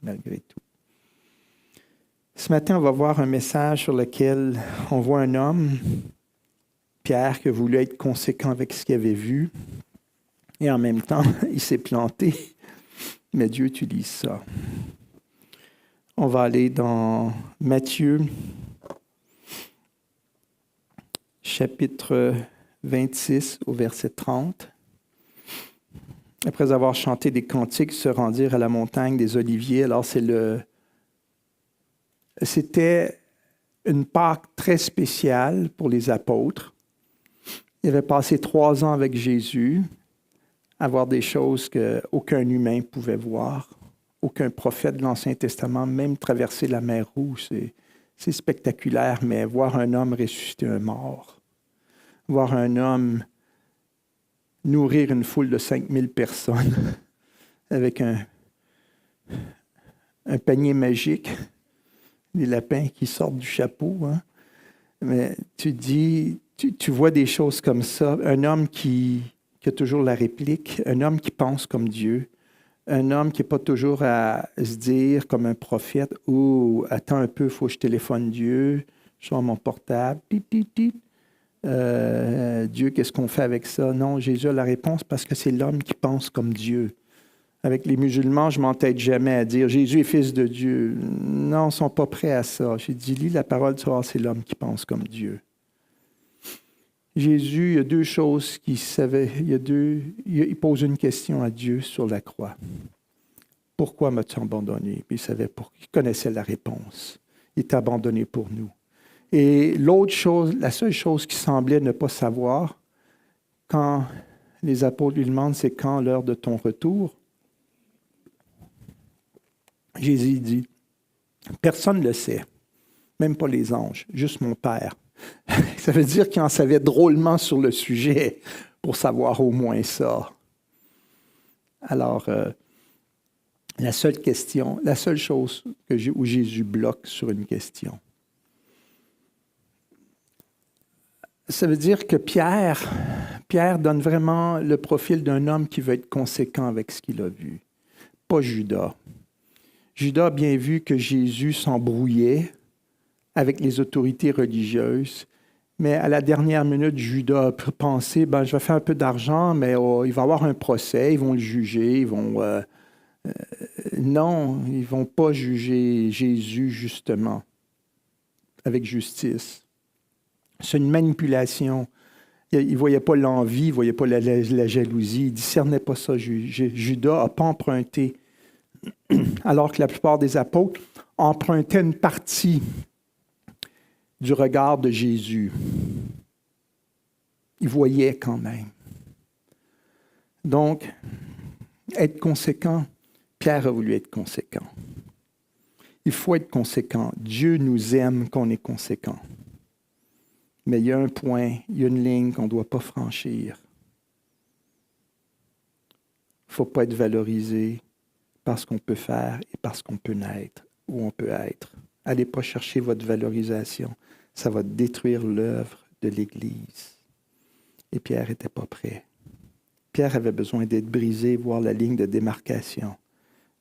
malgré tout. Ce matin, on va voir un message sur lequel on voit un homme, Pierre, qui a voulu être conséquent avec ce qu'il avait vu. Et en même temps, il s'est planté. Mais Dieu utilise ça. On va aller dans Matthieu, chapitre 26, au verset 30. Après avoir chanté des cantiques, se rendirent à la montagne des Oliviers. Alors, c'était une Pâque très spéciale pour les apôtres. Ils avaient passé 3 ans avec Jésus, à voir des choses qu'aucun humain pouvait voir. Aucun prophète de l'Ancien Testament, même traverser la mer Rouge, c'est spectaculaire, mais voir un homme ressusciter un mort, voir un homme nourrir une foule de 5000 personnes avec un panier magique, des lapins qui sortent du chapeau. Hein? Mais tu vois des choses comme ça, un homme qui a toujours la réplique, un homme qui pense comme Dieu, un homme qui n'est pas toujours à se dire comme un prophète, « Oh, attends un peu, il faut que je téléphone Dieu, je sors mon portable, Dieu, qu'est-ce qu'on fait avec ça? » Non, Jésus a la réponse parce que c'est l'homme qui pense comme Dieu. Avec les musulmans, je ne m'entête jamais à dire « Jésus est fils de Dieu ». Non, ils ne sont pas prêts à ça. J'ai dit « Lis la parole, tu vas voir, c'est l'homme qui pense comme Dieu ». Jésus, il y a 2 choses qu'il savait. Il pose une question à Dieu sur la croix. Pourquoi m'as-tu abandonné? Puis il connaissait la réponse. Il t'a abandonné pour nous. Et l'autre chose, la seule chose qu'il semblait ne pas savoir, quand les apôtres lui demandent c'est quand l'heure de ton retour, Jésus dit, personne ne le sait, même pas les anges, juste mon Père. Ça veut dire qu'il en savait drôlement sur le sujet pour savoir au moins ça. Alors, la seule chose où Jésus bloque sur une question. Ça veut dire que Pierre donne vraiment le profil d'un homme qui veut être conséquent avec ce qu'il a vu. Pas Judas. Judas a bien vu que Jésus s'embrouillait avec les autorités religieuses. Mais à la dernière minute, Judas a pensé, je vais faire un peu d'argent, mais il va y avoir un procès, ils vont le juger, non, ils ne vont pas juger Jésus justement, avec justice. C'est une manipulation. Il ne voyait pas l'envie, il ne voyait pas la jalousie, il ne discernait pas ça. Judas n'a pas emprunté, alors que la plupart des apôtres empruntaient une partie du regard de Jésus. Il voyait quand même. Donc, être conséquent, Pierre a voulu être conséquent. Il faut être conséquent. Dieu nous aime quand on est conséquent. Mais il y a un point, il y a une ligne qu'on ne doit pas franchir. Il ne faut pas être valorisé par ce qu'on peut faire et par ce qu'on peut naître, où on peut être. Allez pas chercher votre valorisation. Ça va détruire l'œuvre de l'Église. Et Pierre n'était pas prêt. Pierre avait besoin d'être brisé, voir la ligne de démarcation.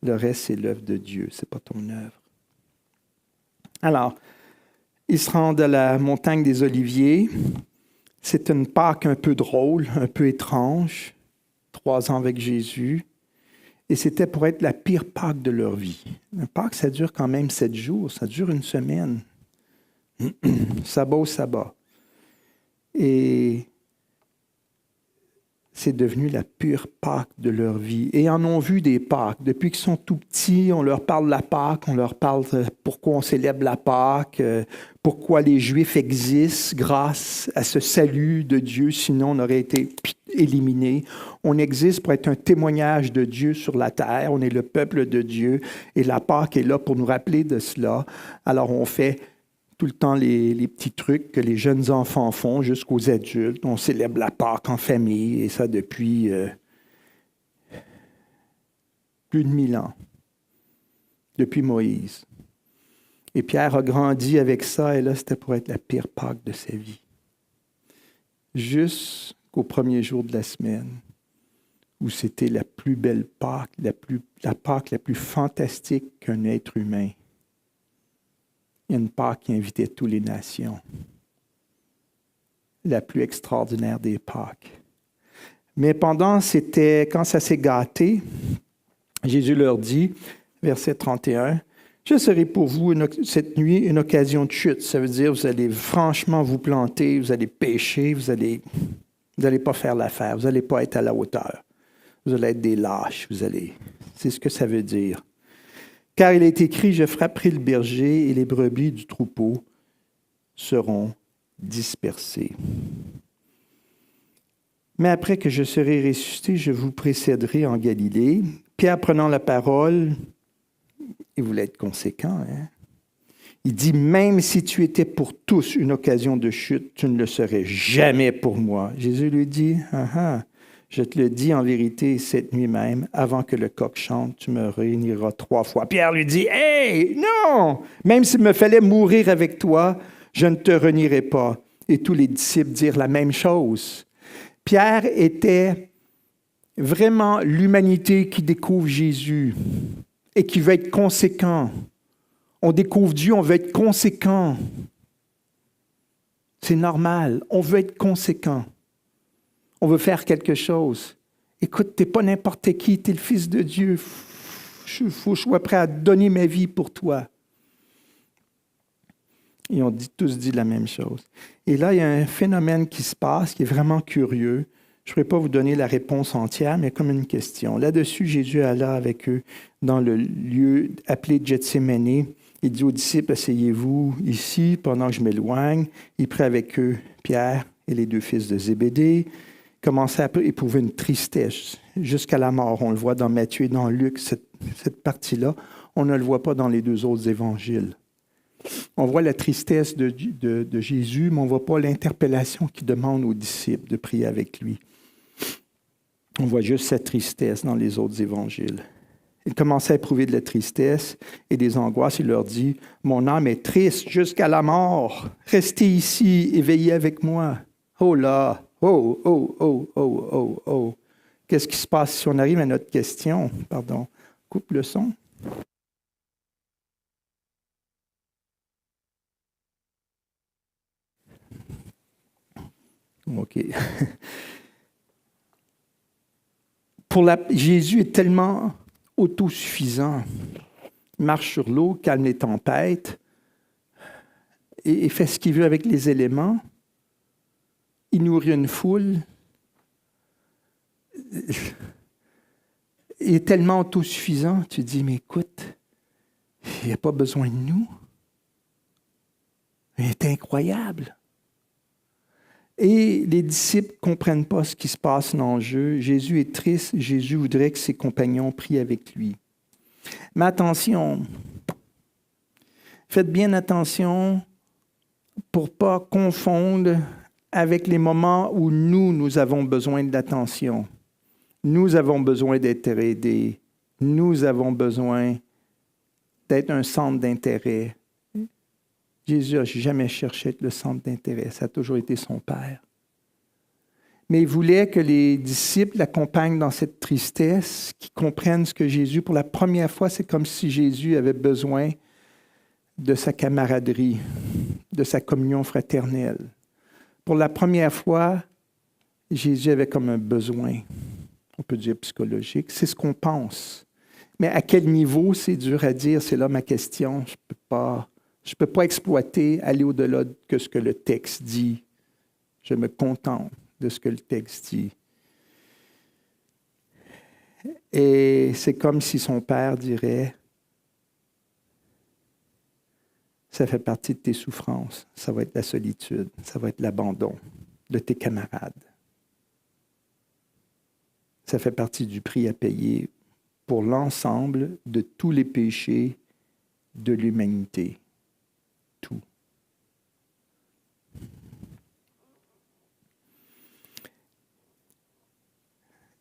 Le reste, c'est l'œuvre de Dieu, ce n'est pas ton œuvre. Alors, ils se rendent à la montagne des Oliviers. C'est une Pâque un peu drôle, un peu étrange. 3 ans avec Jésus. Et c'était pour être la pire Pâque de leur vie. Une Pâque, ça dure quand même 7 jours, ça dure une semaine. Sabbat au sabbat. Et c'est devenu la pure Pâque de leur vie. Et ils en ont vu des Pâques. Depuis qu'ils sont tout petits, on leur parle de la Pâque, on leur parle de pourquoi on célèbre la Pâque, pourquoi les Juifs existent grâce à ce salut de Dieu, sinon on aurait été éliminés. On existe pour être un témoignage de Dieu sur la terre, on est le peuple de Dieu, et la Pâque est là pour nous rappeler de cela. Alors on fait tout le temps les petits trucs que les jeunes enfants font jusqu'aux adultes. On célèbre la Pâque en famille, et ça depuis plus de 1000 ans, depuis Moïse. Et Pierre a grandi avec ça, et là, c'était pour être la pire Pâque de sa vie. Jusqu'au premier jour de la semaine, où c'était la plus belle Pâque, la Pâque la plus fantastique qu'un être humain. Il y a une Pâque qui invitait toutes les nations. La plus extraordinaire des Pâques. Mais quand ça s'est gâté, Jésus leur dit, verset 31, « Je serai pour vous cette nuit une occasion de chute. » Ça veut dire, vous allez franchement vous planter, vous allez pécher, vous allez pas faire l'affaire, vous n'allez pas être à la hauteur. Vous allez être des lâches, c'est ce que ça veut dire. Car il est écrit, « Je frapperai le berger et les brebis du troupeau seront dispersées. » Mais après que je serai ressuscité, je vous précéderai en Galilée. Pierre, prenant la parole, il voulait être conséquent, hein? Il dit, « Même si tu étais pour tous une occasion de chute, tu ne le serais jamais pour moi. » Jésus lui dit, « Je te le dis en vérité, cette nuit même, avant que le coq chante, tu me réuniras 3 fois. » Pierre lui dit, « Hey, non! Même s'il me fallait mourir avec toi, je ne te renierai pas. » Et tous les disciples dirent la même chose. Pierre était vraiment l'humanité qui découvre Jésus et qui veut être conséquent. On découvre Dieu, on veut être conséquent. C'est normal, on veut être conséquent. On veut faire quelque chose. Écoute, tu n'es pas n'importe qui, tu es le Fils de Dieu. Il faut que je sois prêt à donner ma vie pour toi. Et on tous dit la même chose. Et là, il y a un phénomène qui se passe qui est vraiment curieux. Je ne pourrais pas vous donner la réponse entière, mais comme une question. Là-dessus, Jésus alla avec eux dans le lieu appelé Gethsémani. Il dit aux disciples, « Asseyez-vous ici pendant que je m'éloigne. » Il prit avec eux Pierre et les 2 fils de Zébédée. Il commençait à éprouver une tristesse jusqu'à la mort. On le voit dans Matthieu et dans Luc, cette partie-là. On ne le voit pas dans les 2 autres évangiles. On voit la tristesse de Jésus, mais on ne voit pas l'interpellation qu'il demande aux disciples de prier avec lui. On voit juste sa tristesse dans les autres évangiles. Il commençait à éprouver de la tristesse et des angoisses. Il leur dit, « Mon âme est triste jusqu'à la mort. Restez ici et veillez avec moi. » Oh là! Oh, oh, oh, oh, oh, oh. Qu'est-ce qui se passe si on arrive à notre question? Pardon. Coupe le son. OK. Jésus est tellement autosuffisant. Il marche sur l'eau, calme les tempêtes, et fait ce qu'il veut avec les éléments. Il nourrit une foule. Il est tellement autosuffisant, tu te dis, mais écoute, il n'y a pas besoin de nous. Il est incroyable. Et les disciples ne comprennent pas ce qui se passe dans le jeu. Jésus est triste. Jésus voudrait que ses compagnons prient avec lui. Mais attention, faites bien attention pour ne pas confondre avec les moments où nous avons besoin d'attention. Nous avons besoin d'être aidés. Nous avons besoin d'être un centre d'intérêt. Jésus n'a jamais cherché à être le centre d'intérêt. Ça a toujours été son Père. Mais il voulait que les disciples l'accompagnent dans cette tristesse, qu'ils comprennent ce que Jésus, pour la première fois, c'est comme si Jésus avait besoin de sa camaraderie, de sa communion fraternelle. Pour la première fois, Jésus avait comme un besoin, on peut dire psychologique. C'est ce qu'on pense. Mais à quel niveau, c'est dur à dire, c'est là ma question. Je ne peux pas exploiter, aller au-delà de ce que le texte dit. Je me contente de ce que le texte dit. Et c'est comme si son père dirait, ça fait partie de tes souffrances, ça va être la solitude, ça va être l'abandon de tes camarades. Ça fait partie du prix à payer pour l'ensemble de tous les péchés de l'humanité. Tout.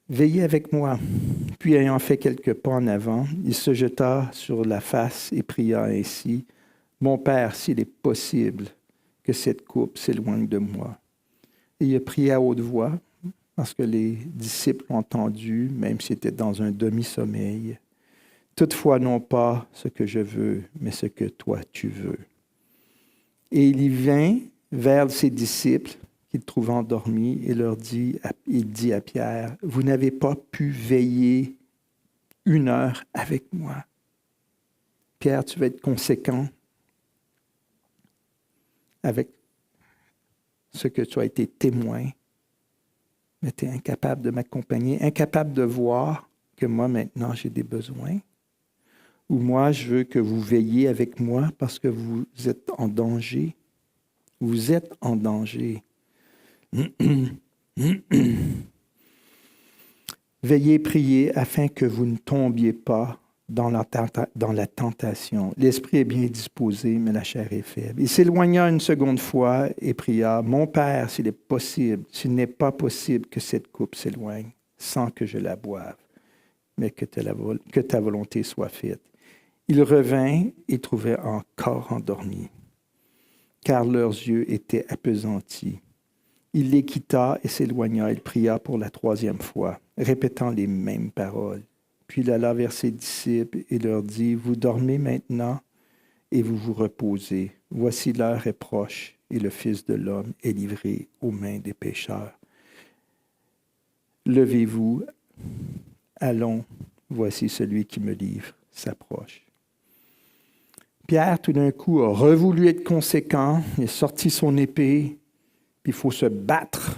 Veillez avec moi. Puis, ayant fait quelques pas en avant, il se jeta sur la face et pria ainsi, « Mon Père, s'il est possible que cette coupe s'éloigne de moi. » Et il a prié à haute voix, parce que les disciples ont entendu, même s'ils étaient dans un demi-sommeil. Toutefois, non pas ce que je veux, mais ce que toi tu veux. Et il y vint vers ses disciples, qu'il trouva endormis, et il dit à Pierre, « Vous n'avez pas pu veiller 1 heure avec moi. » Pierre, tu vas être conséquent avec ce que tu as été témoin, mais tu es incapable de m'accompagner, incapable de voir que moi, maintenant, j'ai des besoins. Ou moi, je veux que vous veilliez avec moi parce que vous êtes en danger. Vous êtes en danger. Veillez, priez afin que vous ne tombiez pas dans la tentation. L'esprit est bien disposé, mais la chair est faible. Il s'éloigna une seconde fois et pria, « Mon Père, s'il n'est pas possible que cette coupe s'éloigne sans que je la boive, mais que ta volonté soit faite. » Il revint et trouvait encore endormis, car leurs yeux étaient appesantis. Il les quitta et s'éloigna. Il pria pour la 3e fois, répétant les mêmes paroles. Puis il alla vers ses disciples et leur dit, « Vous dormez maintenant et vous vous reposez. Voici l'heure est proche et le Fils de l'homme est livré aux mains des pécheurs. Levez-vous, allons, voici celui qui me livre s'approche. » Pierre, tout d'un coup, a revoulu être conséquent. Il a sorti son épée. Puis il faut se battre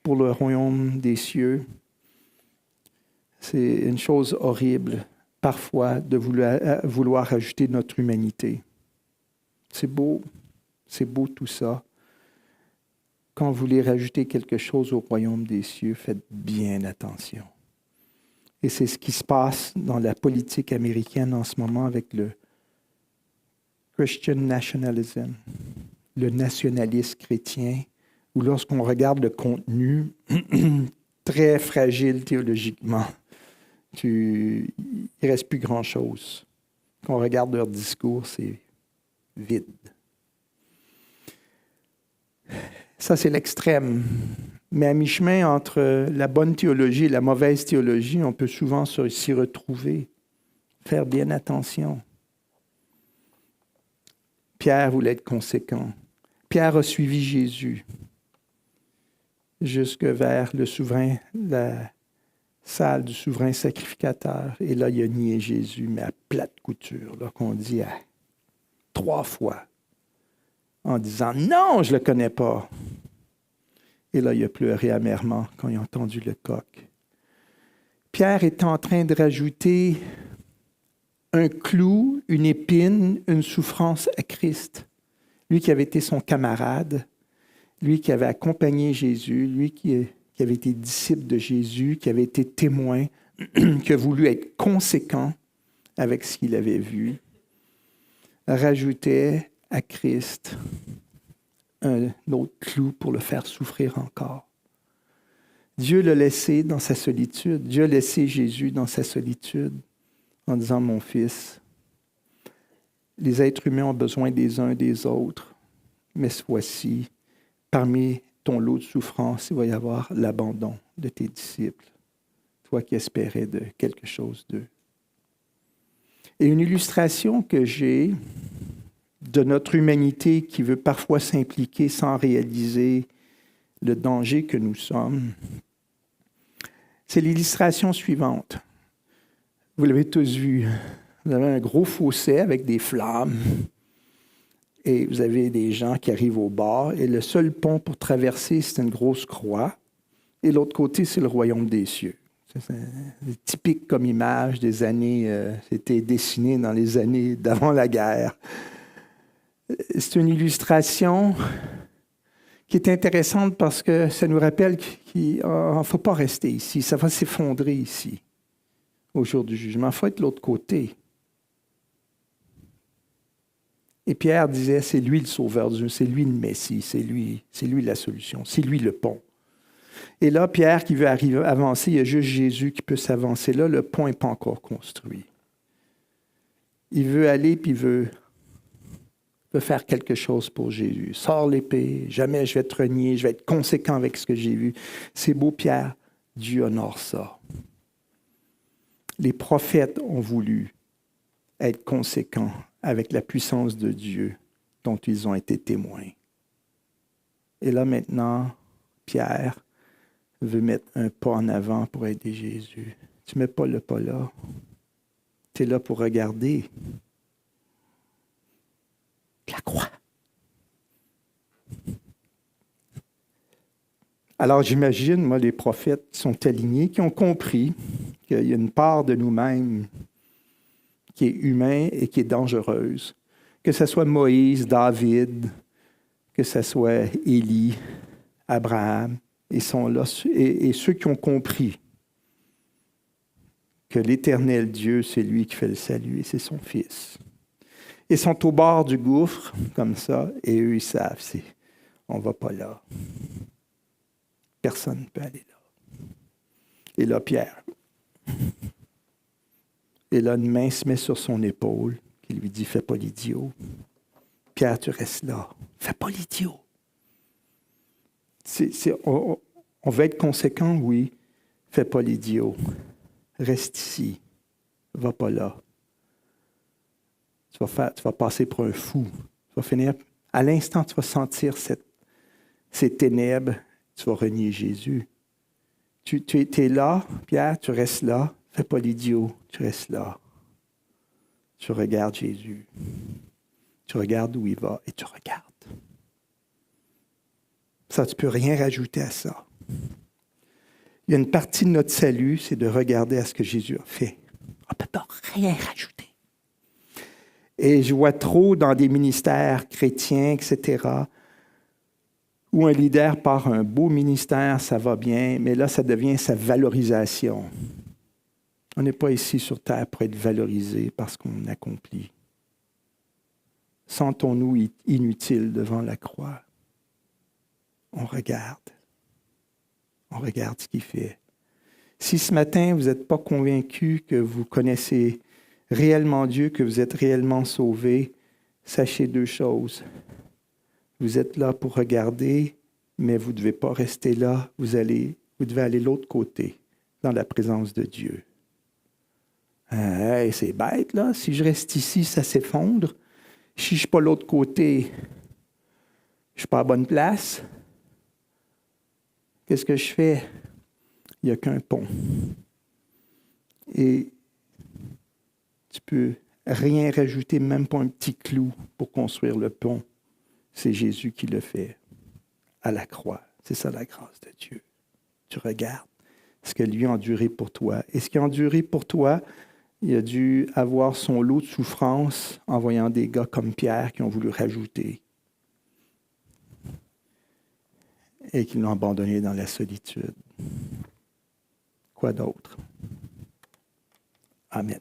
pour le royaume des cieux. C'est une chose horrible, parfois, de vouloir ajouter notre humanité. C'est beau tout ça. Quand vous voulez rajouter quelque chose au royaume des cieux, faites bien attention. Et c'est ce qui se passe dans la politique américaine en ce moment avec le Christian nationalism, le nationalisme chrétien, où lorsqu'on regarde le contenu, très fragile théologiquement, il ne reste plus grand-chose. Quand on regarde leur discours, c'est vide. Ça, c'est l'extrême. Mais à mi-chemin entre la bonne théologie et la mauvaise théologie, on peut souvent s'y retrouver. Faire bien attention. Pierre voulait être conséquent. Pierre a suivi Jésus jusque vers la salle du souverain sacrificateur. Et là, il a nié Jésus, mais à plate couture, là, qu'on dit 3 fois, en disant « Non, je ne le connais pas ». Et là, il a pleuré amèrement quand il a entendu le coq. Pierre est en train de rajouter un clou, une épine, une souffrance à Christ. Lui qui avait été son camarade, lui qui avait accompagné Jésus, lui qui avait été disciple de Jésus, qui avait été témoin, qui a voulu être conséquent avec ce qu'il avait vu, rajoutait à Christ un autre clou pour le faire souffrir encore. Dieu l'a laissé dans sa solitude. Dieu a laissé Jésus dans sa solitude en disant, « Mon fils, les êtres humains ont besoin des uns des autres, mais cette fois-ci, parmi ton lot de souffrance, il va y avoir l'abandon de tes disciples, toi qui espérais de quelque chose d'eux. » Et une illustration que j'ai de notre humanité qui veut parfois s'impliquer sans réaliser le danger que nous sommes, c'est l'illustration suivante. Vous l'avez tous vu. Vous avez un gros fossé avec des flammes et vous avez des gens qui arrivent au bord et le seul pont pour traverser, c'est une grosse croix et l'autre côté, c'est le royaume des cieux. C'est typique comme image des années, c'était dessiné dans les années d'avant la guerre. C'est une illustration qui est intéressante parce que ça nous rappelle qu'il ne faut pas rester ici, ça va s'effondrer ici au jour du jugement. Il faut être de l'autre côté. Et Pierre disait, c'est lui le sauveur de Dieu, c'est lui le Messie, c'est lui la solution, c'est lui le pont. Et là, Pierre qui veut avancer, il y a juste Jésus qui peut s'avancer. Là, le pont n'est pas encore construit. Il veut aller, puis il veut faire quelque chose pour Jésus. Sors l'épée, jamais je vais te renier, je vais être conséquent avec ce que j'ai vu. C'est beau, Pierre. Dieu honore ça. Les prophètes ont voulu être conséquents avec la puissance de Dieu dont ils ont été témoins. Et là maintenant, Pierre veut mettre un pas en avant pour aider Jésus. Tu ne mets pas le pas là. Tu es là pour regarder la croix. Alors j'imagine, moi, les prophètes sont alignés, qui ont compris qu'il y a une part de nous-mêmes qui est humaine et qui est dangereuse. Que ce soit Moïse, David, que ce soit Élie, Abraham, ils sont là, et ceux qui ont compris que l'Éternel Dieu, c'est lui qui fait le salut et c'est son Fils. Ils sont au bord du gouffre, comme ça, et eux, ils savent, on ne va pas là. Personne ne peut aller là. Et là, Pierre. Et là, une main se met sur son épaule, qui lui dit, fais pas l'idiot. Pierre, tu restes là. Fais pas l'idiot. On veut être conséquent, oui. Fais pas l'idiot. Reste ici. Va pas là. Tu vas passer pour un fou. Tu vas finir. À l'instant, tu vas sentir ces ténèbres. Tu vas renier Jésus. Tu es là, Pierre, tu restes là. Fais pas l'idiot. Tu restes là. Tu regardes Jésus. Tu regardes où il va et tu regardes. Ça, tu ne peux rien rajouter à ça. Il y a une partie de notre salut, c'est de regarder à ce que Jésus a fait. On ne peut pas rien rajouter. Et je vois trop dans des ministères chrétiens, etc., où un leader part un beau ministère, ça va bien, mais là, ça devient sa valorisation. On n'est pas ici sur terre pour être valorisé parce qu'on accomplit. Sentons-nous inutiles devant la croix. On regarde. On regarde ce qu'il fait. Si ce matin, vous n'êtes pas convaincu que vous connaissez réellement Dieu, que vous êtes réellement sauvé, sachez deux choses. Vous êtes là pour regarder, mais vous ne devez pas rester là. Vous devez aller de l'autre côté, dans la présence de Dieu. Hey, c'est bête, là. Si je reste ici, ça s'effondre. Si je ne suis pas de l'autre côté, je ne suis pas à la bonne place. Qu'est-ce que je fais? Il n'y a qu'un pont. Et tu peux rien rajouter, même pas un petit clou pour construire le pont. C'est Jésus qui le fait à la croix. C'est ça la grâce de Dieu. Tu regardes ce que lui a enduré pour toi. Et ce qu'il a enduré pour toi, il a dû avoir son lot de souffrance en voyant des gars comme Pierre qui ont voulu rajouter et qui l'ont abandonné dans la solitude. Quoi d'autre? Amen.